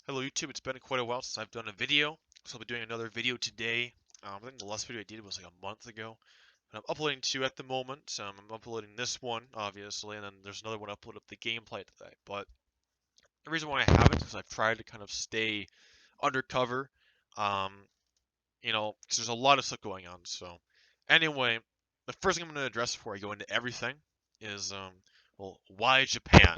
Hello YouTube, it's been quite a while since I've done a video, so I'll be doing another video today. I think the last video I did was like a month ago. And I'm uploading two at the moment. I'm uploading this one, obviously, and then there's another one upload of the gameplay today. But the reason why I haven't is I've tried to kind of stay undercover, um, because there's a lot of stuff going on. So anyway, the first thing I'm going to address before I go into everything is, well, why Japan?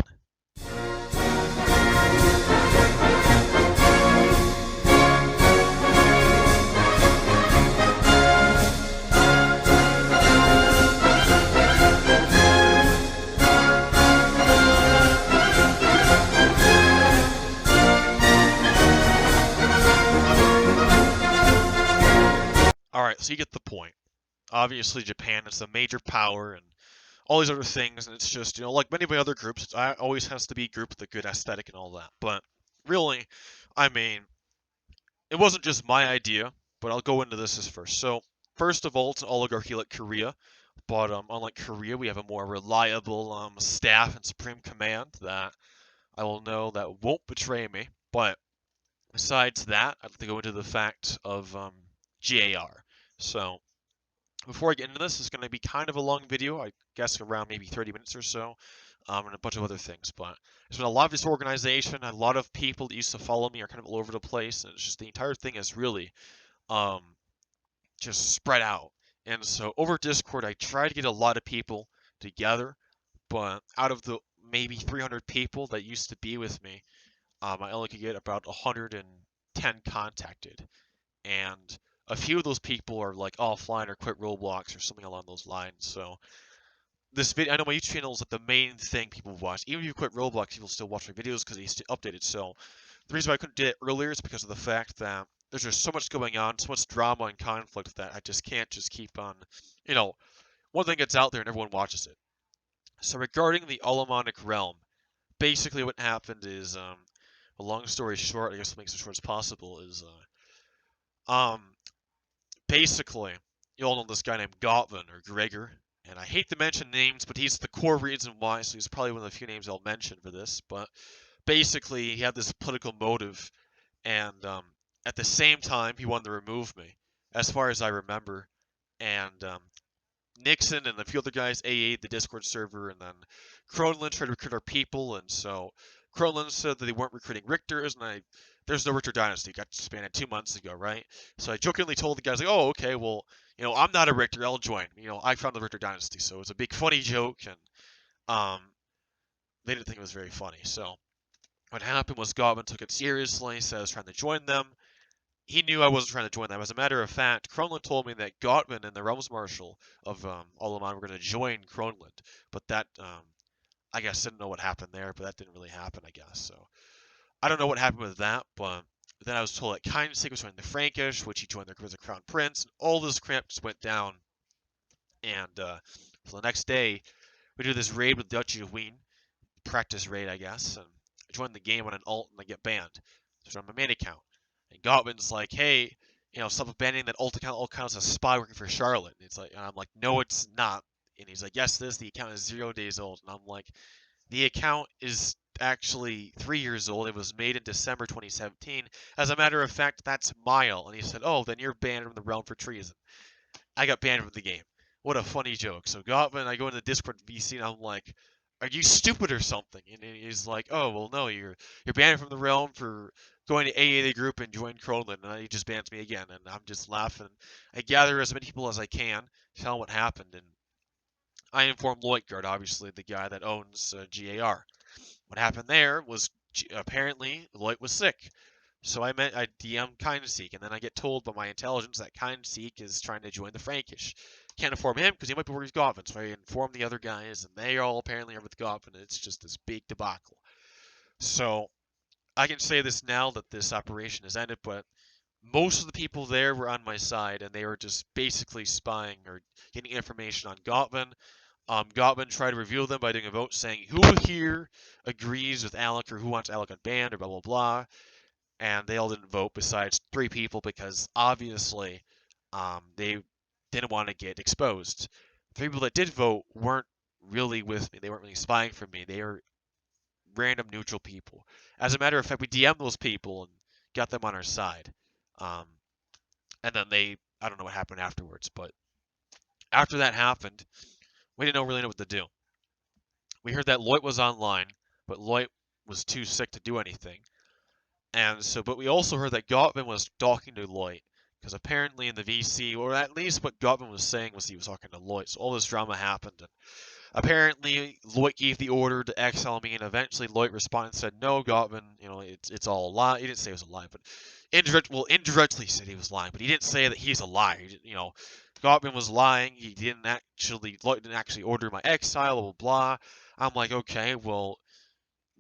Alright, so you get the point. Obviously, Japan is a major power and all these other things, and it's just, like many of my other groups, it always has to be a group with a good aesthetic and all that. But really, I mean, it wasn't just my idea, but I'll go into this as first. So, first of all, it's an oligarchy like Korea, but unlike Korea, we have a more reliable staff and supreme command that I will know that won't betray me. But besides that, I have to go into the fact of GAR. So, before I get into this, it's going to be kind of a long video, I guess around maybe 30 minutes or so, and a bunch of other things. But there's been a lot of disorganization, a lot of people that used to follow me are kind of all over the place, and it's just the entire thing is really um, just spread out. And so over Discord, I try to get a lot of people together, but out of the maybe 300 people that used to be with me, I only could get about 110 contacted. And a few of those people are like offline or quit Roblox or something along those lines. So this video, I know my YouTube channel is like the main thing people watch. Even if you quit Roblox, people still watch my videos because they stay updated. So the reason why I couldn't do it earlier is because of the fact that there's just so much going on, so much drama and conflict that I just can't just keep on, one thing gets out there and everyone watches it. So regarding the Alamanic realm, basically what happened is, a long story short, I guess to make it as short as possible, is um, basically, you all know this guy named Gottman or Gregor, and I hate to mention names, but he's the core reason why, so he's probably one of the few names I'll mention for this. But basically, he had this political motive, and at the same time, he wanted to remove me, as far as I remember. And Nixon and a few other guys AA'd the Discord server, and then Kronlund tried to recruit our people, and so Kronlund said that they weren't recruiting Richters, and there's no Richter Dynasty, got disbanded 2 months ago, right? So I jokingly told the guys, like, oh, okay, well, I'm not a Richter, I'll join. I found the Richter Dynasty, so it was a big funny joke, and um, they didn't think it was very funny. So what happened was Gottman took it seriously, said I was trying to join them. He knew I wasn't trying to join them. As a matter of fact, Kronlund told me that Gottman and the Realms Marshal of Alaman were going to join Kronlund, but that, I guess, didn't know what happened there, but that didn't really happen, I guess. So I don't know what happened with that, but then I was told that Kindsick was joining the Frankish, which he joined there as a Crown Prince, and all this crap just went down. And so the next day, we do this raid with Duchy of Wien, practice raid, I guess, and I join the game on an alt and I get banned. So I'm a main account. And Gottman's like, hey, stop abandoning that alt account. Alt account is a spy working for Charlotte. And I'm like, no, it's not. And he's like, yes, the account is 0 days old. And I'm like, the account is actually 3 years old. It was made in December 2017. As a matter of fact, that's Mile. And he said, oh, then you're banned from the realm for treason. I got banned from the game. What a funny joke. So Gottman, I go into the Discord VC and I'm like, are you stupid or something? And he's like, oh, well, no, you're banned from the realm for going to AA the group and join Kronlund, and he just bans me again, and I'm just laughing. I gather as many people as I can, tell them what happened, and I inform Leut, obviously, the guy that owns GAR. What happened there was apparently Leut was sick. So I DM Kindseek, and then I get told by my intelligence that Kindseek is trying to join the Frankish. Can't inform him because he might be working with Gottman, so I inform the other guys, and they all apparently are with Gottman, and it's just this big debacle. So I can say this now that this operation has ended, but most of the people there were on my side, and they were just basically spying or getting information on Gottman. Gottman tried to reveal them by doing a vote saying who here agrees with Alec or who wants Alec unbanned or blah, blah, blah. And they all didn't vote besides 3 people because obviously they didn't want to get exposed. 3 people that did vote weren't really with me. They weren't really spying for me. They were random neutral people. As a matter of fact, we DM'd those people and got them on our side. Um, and then I don't know what happened afterwards, but after that happened, we didn't really know what to do. We heard that Leut was online, but Leut was too sick to do anything. And so, but we also heard that Gottman was talking to Leut, because apparently in the VC, or at least what Gottman was saying was he was talking to Leut. So all this drama happened, and apparently Leut gave the order to exile me, and eventually Leut responded and said, "No, Gottman, it's all a lie." He didn't say it was a lie, but indirectly said he was lying, but he didn't say that he's a liar. Gottman was lying. Leut didn't actually order my exile. Blah blah blah. I'm like, okay, well,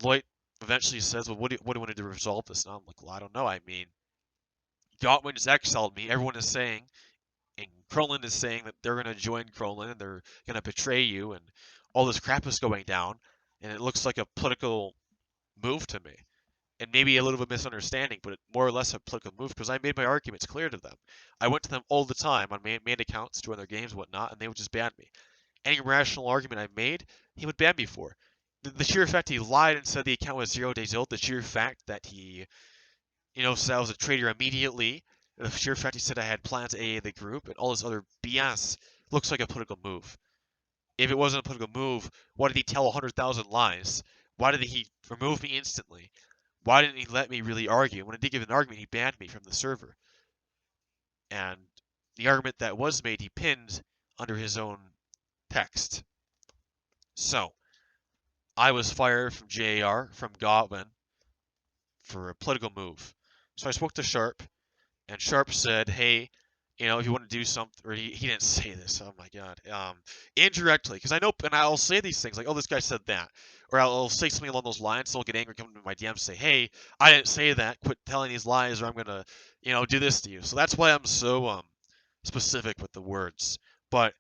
Leut eventually says, well, what do you want to do to resolve this? And I'm like, well, I don't know. I mean, Gottman just exiled me. Everyone is saying, and Krolin is saying that they're going to join Krolin and they're going to betray you, and all this crap is going down, and it looks like a political move to me. And maybe a little bit of misunderstanding, but more or less a political move because I made my arguments clear to them. I went to them all the time on main accounts, join their games, and whatnot, and they would just ban me. Any rational argument I made, he would ban me for. The sheer fact he lied and said the account was 0 days old, the sheer fact that he, said I was a traitor immediately, the sheer fact he said I had plans to AA the group, and all this other BS looks like a political move. If it wasn't a political move, why did he tell 100,000 lies? Why did he remove me instantly? Why didn't he let me really argue? When I did give an argument, he banned me from the server. And the argument that was made, he pinned under his own text. So, I was fired from GAR, from Gottman, for a political move. So I spoke to Sharp, and Sharp said, hey, if you want to do something, or he didn't say this, oh my god, indirectly, because I know, and I'll say these things, like, oh, this guy said that, or I'll say something along those lines, so I'll get angry, come to my DMs, say, hey, I didn't say that, quit telling these lies, or I'm gonna, do this to you. So that's why I'm so, specific with the words. But,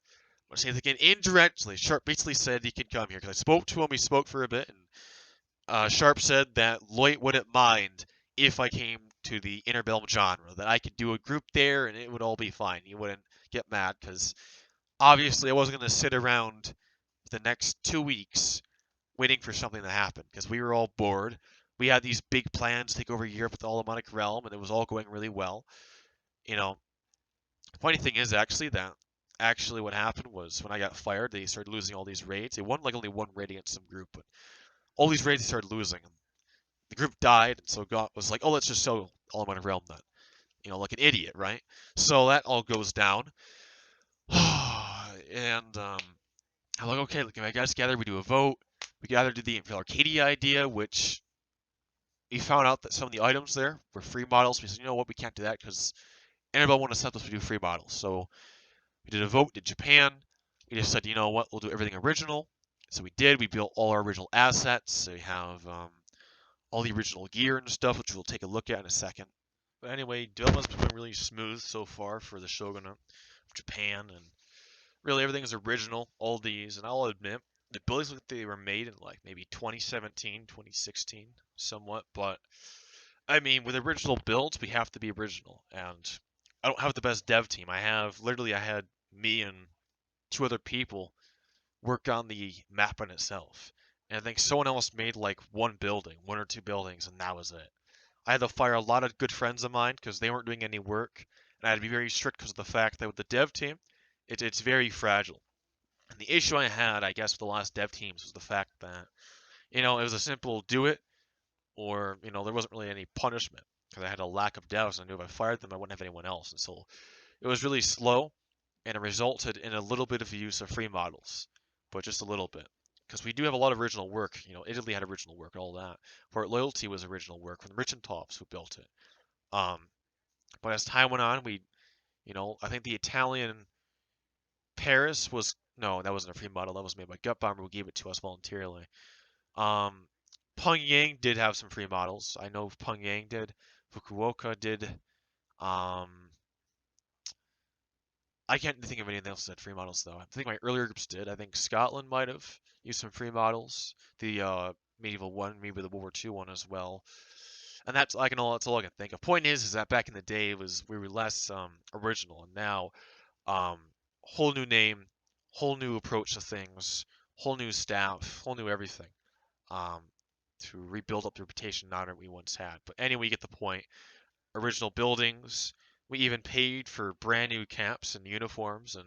I'm saying again, indirectly, Sharp basically said he could come here, because I spoke to him, he spoke for a bit, and Sharp said that Leut wouldn't mind if I came to the Interbellum genre, that I could do a group there and it would all be fine. He wouldn't get mad because obviously I wasn't going to sit around the next 2 weeks waiting for something to happen because we were all bored. We had these big plans to take over Europe with the Alemannic realm and it was all going really well. Funny thing is actually what happened was when I got fired, they started losing all these raids. They won like only one raid against some group, but all these raids they started losing. The group died, and so God was like, oh, let's just show Alemannic realm then. Like an idiot, right? So that all goes down. And I'm like, okay, look, I guys gather, we do a vote. We could either do the Arcadia idea, which we found out that some of the items there were free models. We said, you know what, we can't do that because anybody won't accept us to do free models. So we did a vote, did Japan. We just said, you know what, we'll do everything original. So we did. We built all our original assets. So we have all the original gear and stuff, which we'll take a look at in a second. But anyway, development's been really smooth so far for the Shogunate of Japan, and really everything's original, all these, and I'll admit, the buildings look like they were made in like maybe 2017, 2016, somewhat, but I mean, with original builds, we have to be original, and I don't have the best dev team. I had me and two other people work on the map in itself. And I think someone else made like one or two buildings, and that was it. I had to fire a lot of good friends of mine because they weren't doing any work, and I had to be very strict because of the fact that with the dev team, it's very fragile. And the issue I had, I guess, with the last dev teams was the fact that, it was a simple do it, or, there wasn't really any punishment because I had a lack of devs, and I knew if I fired them, I wouldn't have anyone else. And so it was really slow, and it resulted in a little bit of use of free models, but just a little bit. Because we do have a lot of original work. Italy had original work, all that. Port Loyalty was original work from the Richentops who built it. But as time went on, I think the Italian Paris was, no, that wasn't a free model. That was made by Gottman, who gave it to us voluntarily. Pyongyang did have some free models. I know Pyongyang did. Fukuoka did. I can't think of anything else that had free models though. I think my earlier groups did. I think Scotland might have used some free models. The medieval one, maybe the World War II one as well. And that's all I can think of. Point is that back in the day we were less original, and now whole new name, whole new approach to things, whole new staff, whole new everything. Um, to rebuild up the reputation and honor we once had. But anyway, you get the point. Original buildings. We even paid for brand new caps and uniforms, and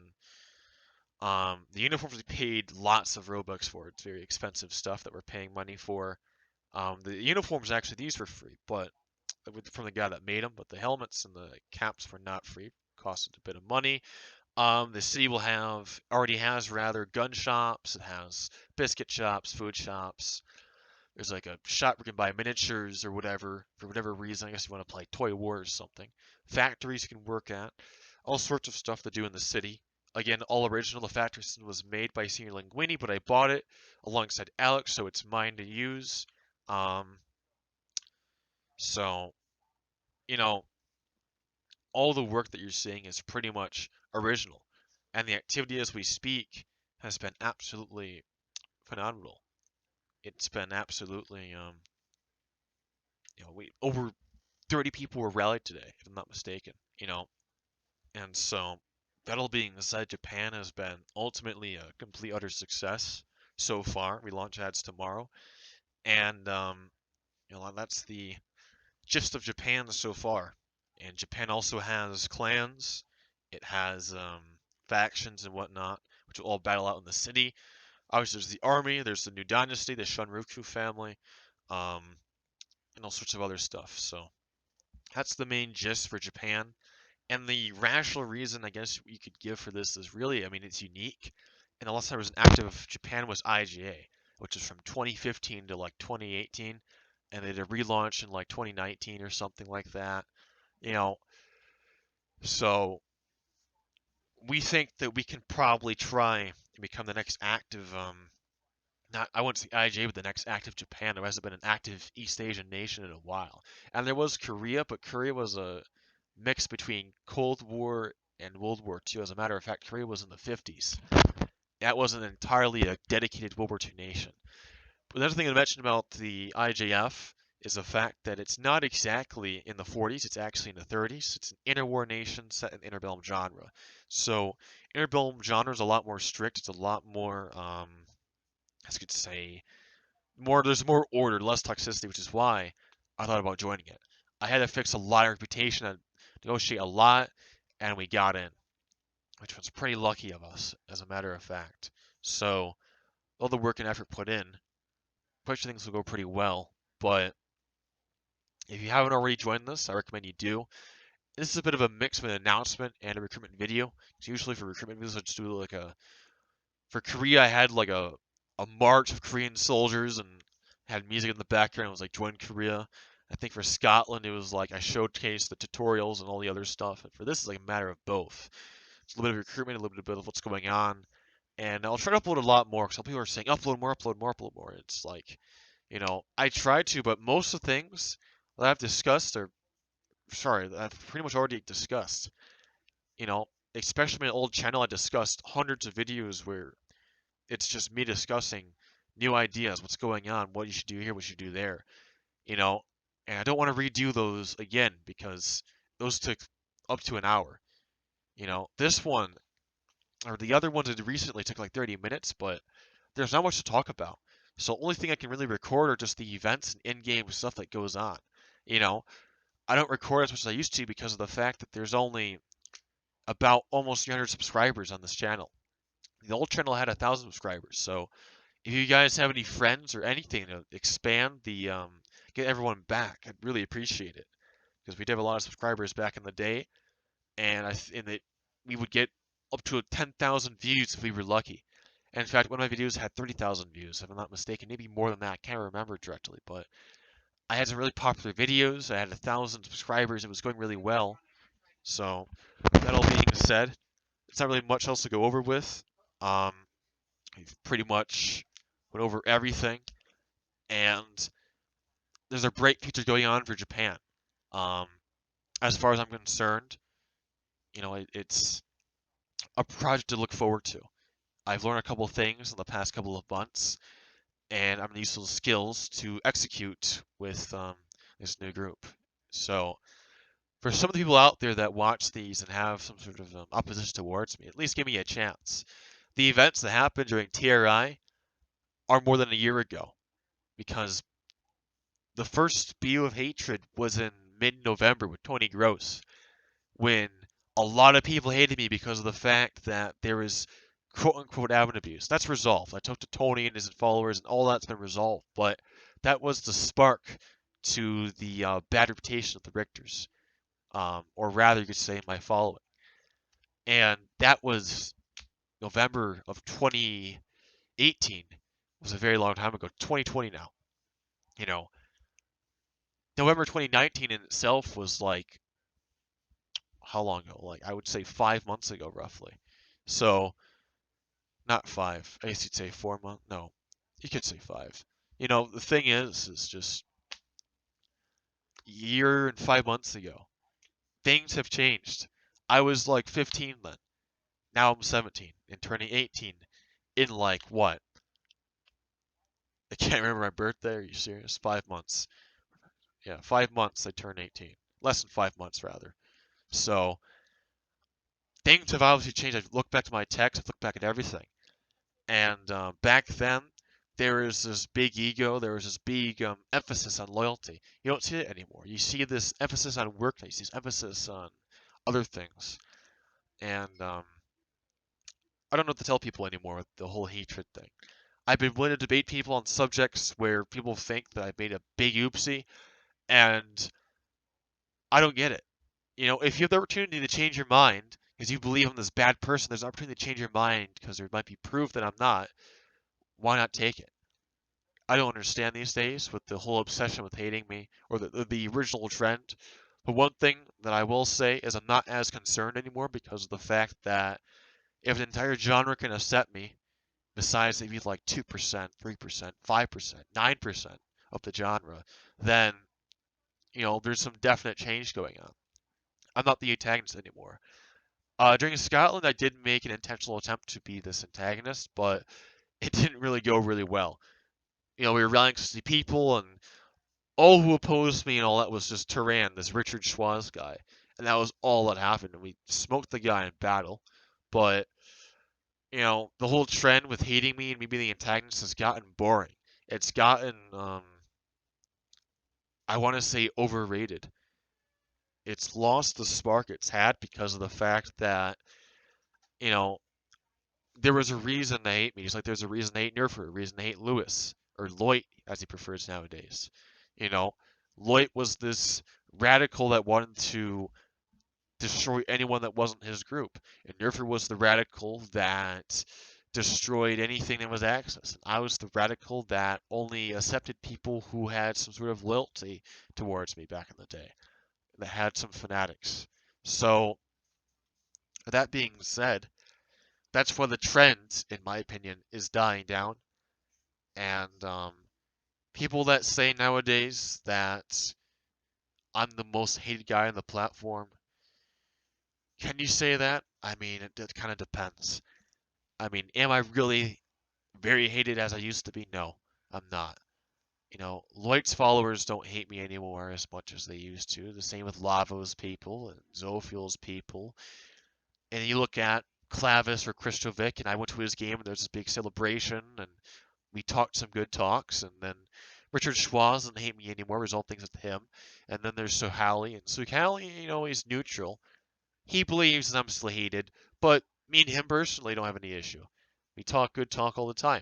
the uniforms we paid lots of Robux for. It's very expensive stuff that we're paying money for. The uniforms actually these were free, but from the guy that made them. But the helmets and the caps were not free. Costed a bit of money. The city already has rather gun shops. It has biscuit shops, food shops. There's like a shop where you can buy miniatures or whatever for whatever reason. I guess you want to play Toy War or something. Factories you can work at. All sorts of stuff to do in the city. Again, all original. The factory system was made by Senior Linguini, but I bought it alongside Alex, so it's mine to use. So, you know, all the work that you're seeing is pretty much original. And the activity as we speak has been absolutely phenomenal. It's been absolutely, over 30 people were rallied today, if I'm not mistaken. And so, that all being said, Japan has been ultimately a complete utter success so far. We launch ads tomorrow. And, that's the gist of Japan so far. And Japan also has clans. It has factions and whatnot, which will all battle out in the city. Obviously, there's the army. There's the new dynasty, the Shunroku family, and all sorts of other stuff. So that's the main gist for Japan. And the rational reason, I guess, you could give for this is really, I mean, it's unique. And the last time there was an active Japan was IGA, which is from 2015 to like 2018, and they did a relaunch in like 2019 or something like that. So we think that we can probably try and become the next active, not I wouldn't say IJ, but the next active Japan. There hasn't been an active East Asian nation in a while. And there was Korea, but Korea was a mix between Cold War and World War II. As a matter of fact, Korea was in the 50s. That wasn't entirely a dedicated World War II nation. But another thing I mentioned about the IJF is the fact that it's not exactly in the 40s, it's actually in the 30s. It's an interwar nation set in the interbellum genre. So interbellum genre is a lot more strict. It's a lot more, I could say, there's more order, less toxicity, which is why I thought about joining it. I had to fix a lot of reputation and negotiate a lot, and we got in, which was pretty lucky of us, as a matter of fact. So all the work and effort put in, push things will go pretty well. But if you haven't already joined this, I recommend you do. This is a bit of a mix of an announcement and a recruitment video. So usually for recruitment videos, I just do like for Korea, I had like a march of Korean soldiers and had music in the background. It was like join Korea. I think for Scotland, it was like I showcased the tutorials and all the other stuff. And for this, it's like a matter of both. It's a little bit of recruitment, a little bit of what's going on. And I'll try to upload a lot more because some people are saying upload more, upload more, upload more. It's like, I try to, but most of the things that I've discussed that I've pretty much already discussed. Especially my old channel, I discussed hundreds of videos where it's just me discussing new ideas, what's going on, what you should do here, what you should do there, and I don't want to redo those again because those took up to an hour. This one, or the other ones that recently took like 30 minutes, but there's not much to talk about. So the only thing I can really record are just the events and in-game stuff that goes on. I don't record as much as I used to because of the fact that there's only about almost 300 subscribers on this channel. The old channel had 1,000 subscribers, so if you guys have any friends or anything to expand get everyone back, I'd really appreciate it because we did have a lot of subscribers back in the day, and we would get up to 10,000 views if we were lucky. And in fact, one of my videos had 30,000 views, if I'm not mistaken, maybe more than that. I can't remember directly, but I had some really popular videos. I had 1,000 subscribers. It was going really well. So that all being said, it's not really much else to go over with. We've pretty much went over everything, and there's a bright future going on for Japan. As far as I'm concerned, it's a project to look forward to. I've learned a couple of things in the past couple of months, and I'm going to use those skills to execute with this new group. So, for some of the people out there that watch these and have some sort of opposition towards me, at least give me a chance. The events that happened during TRI are more than a year ago, because the first spew of hatred was in mid-November with Tony Gross, when a lot of people hated me because of the fact that there was quote-unquote admin abuse. That's resolved. I talked to Tony and his followers, and all that's been resolved. But that was the spark to the bad reputation of the Richters, or rather, you could say my following. And that was November of 2018. It was a very long time ago. 2020 now. You know, November 2019 in itself was like, how long ago? Like, I would say 5 months ago, roughly. So, not 5. I guess you'd say 4 months. No, you could say 5. The thing is just a year and 5 months ago, things have changed. I was like 15 then. Now I'm 17 and turning 18 in like what? I can't remember my birthday. Are you serious? 5 months. Yeah, 5 months I turn 18. Less than 5 months, rather. So, things have obviously changed. I've looked back to my texts, I've looked back at everything. And back then, there was this big ego, there was this big emphasis on loyalty. You don't see it anymore. You see this emphasis on work, you see this emphasis on other things. And I don't know what to tell people anymore with the whole hatred thing. I've been willing to debate people on subjects where people think that I've made a big oopsie, and I don't get it. If you have the opportunity to change your mind because you believe I'm this bad person, there's an opportunity to change your mind because there might be proof that I'm not. Why not take it? I don't understand these days with the whole obsession with hating me or the original trend. But one thing that I will say is I'm not as concerned anymore because of the fact that if an entire genre can upset me, besides maybe like 2%, 3%, 5%, 9% of the genre, then, there's some definite change going on. I'm not the antagonist anymore. During Scotland, I did make an intentional attempt to be this antagonist, but it didn't really go really well. We were rallying 60 people, and all who opposed me and all that was just Turan, this Richard Schwarz guy. And that was all that happened. And we smoked the guy in battle. But, the whole trend with hating me and me being the antagonist has gotten boring. It's gotten, I want to say, overrated. It's lost the spark it's had because of the fact that, you know, there was a reason they hate me. Just like there's a reason they hate Nerfer, a reason they hate Lewis, or Leut, as he prefers nowadays. You know, Leut was this radical that wanted to destroy anyone that wasn't his group, and Nerfer was the radical that destroyed anything that was Axis. I was the radical that only accepted people who had some sort of loyalty towards me back in the day, that had some fanatics. So, that being said, that's why the trend, in my opinion, is dying down. And people that say nowadays that I'm the most hated guy on the platform, can you say that? I mean, it kind of depends. I mean, am I really very hated as I used to be? No, I'm not. Lloyd's followers don't hate me anymore as much as they used to. The same with Lavo's people and Zofuel's people. And you look at Clavis or Kristovic, and I went to his game, and there's this big celebration, and we talked some good talks, and then Richard Schwarz doesn't hate me anymore, resolve things with him. And then there's Suhali, and Suhali, he's neutral. He believes that I'm still hated, but me and him personally don't have any issue. We talk good talk all the time.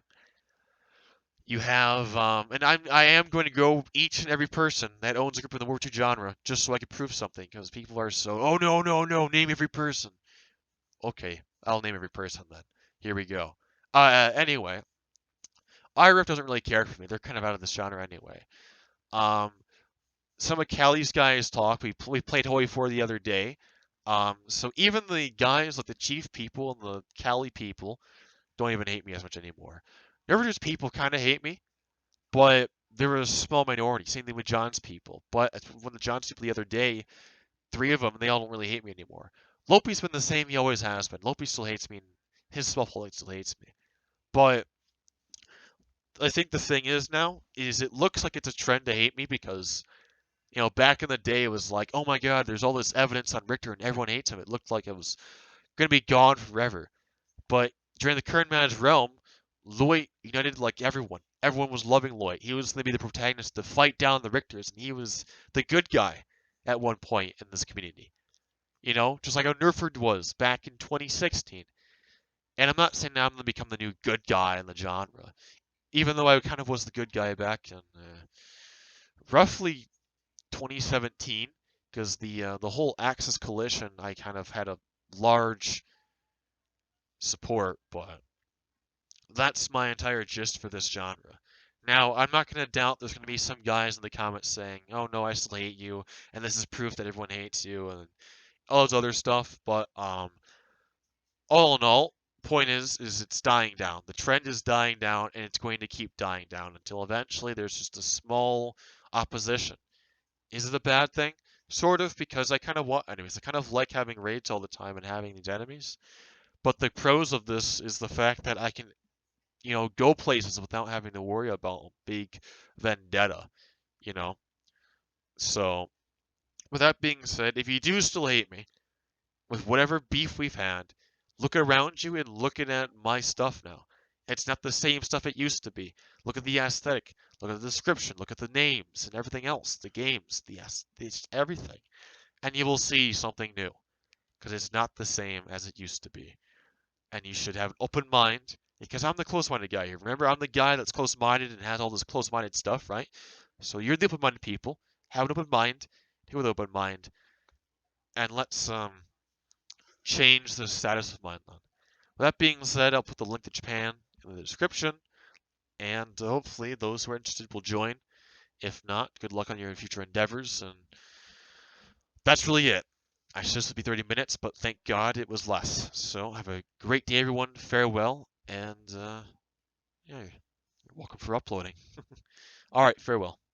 You have, and I am going to go each and every person that owns a group in the War 2 genre just so I can prove something, because people are so, oh no, no, no, name every person. Okay, I'll name every person then. Here we go. Anyway, IRIF doesn't really care for me. They're kind of out of this genre anyway. Some of Cali's guys talk. We played Hoi 4 the other day. So even the guys like the Chief people and the Cali people don't even hate me as much anymore. Nervous people kind of hate me, but there was a small minority. Same thing with John's people. But when the John's people the other day, 3 of them, they all don't really hate me anymore. Lopi's been the same. He always has been. Lopi still hates me, and his self-hate still hates me. But I think the thing is now, is it looks like it's a trend to hate me because, back in the day it was like, oh my god, there's all this evidence on Richter and everyone hates him. It looked like it was going to be gone forever. But during the current managed realm, Leut united like everyone. Everyone was loving Leut. He was going to be the protagonist to fight down the Richters, and he was the good guy at one point in this community. You know, just like how Nerford was back in 2016. And I'm not saying now I'm going to become the new good guy in the genre, even though I kind of was the good guy back in roughly 2017, because the whole Axis coalition I kind of had a large support, but that's my entire gist for this genre. Now, I'm not going to doubt there's going to be some guys in the comments saying, "Oh no, I still hate you," and this is proof that everyone hates you, and all this other stuff. But all in all, point is it's dying down. The trend is dying down, and it's going to keep dying down until eventually there's just a small opposition. Is it a bad thing? Sort of, because I kind of want, anyways. I kind of like having raids all the time and having these enemies. But the pros of this is the fact that I can, go places without having to worry about a big vendetta, you know. So, with that being said, if you do still hate me, with whatever beef we've had, look around you and looking at my stuff now. It's not the same stuff it used to be. Look at the aesthetic, look at the description, look at the names and everything else, the games, it's everything. And you will see something new, because it's not the same as it used to be. And you should have an open mind, because I'm the close-minded guy here. Remember, I'm the guy that's close-minded and has all this close-minded stuff, right? So you're the open-minded people. Have an open mind, deal with an open mind, and let's change the status of Mindland. With that being said, I'll put the link to Japan in the description, and hopefully those who are interested will join. If not, good luck on your future endeavors, and that's really it. I said this would be 30 minutes, but thank God it was less. So have a great day, everyone. Farewell, and yeah, you're welcome for uploading. All right, farewell.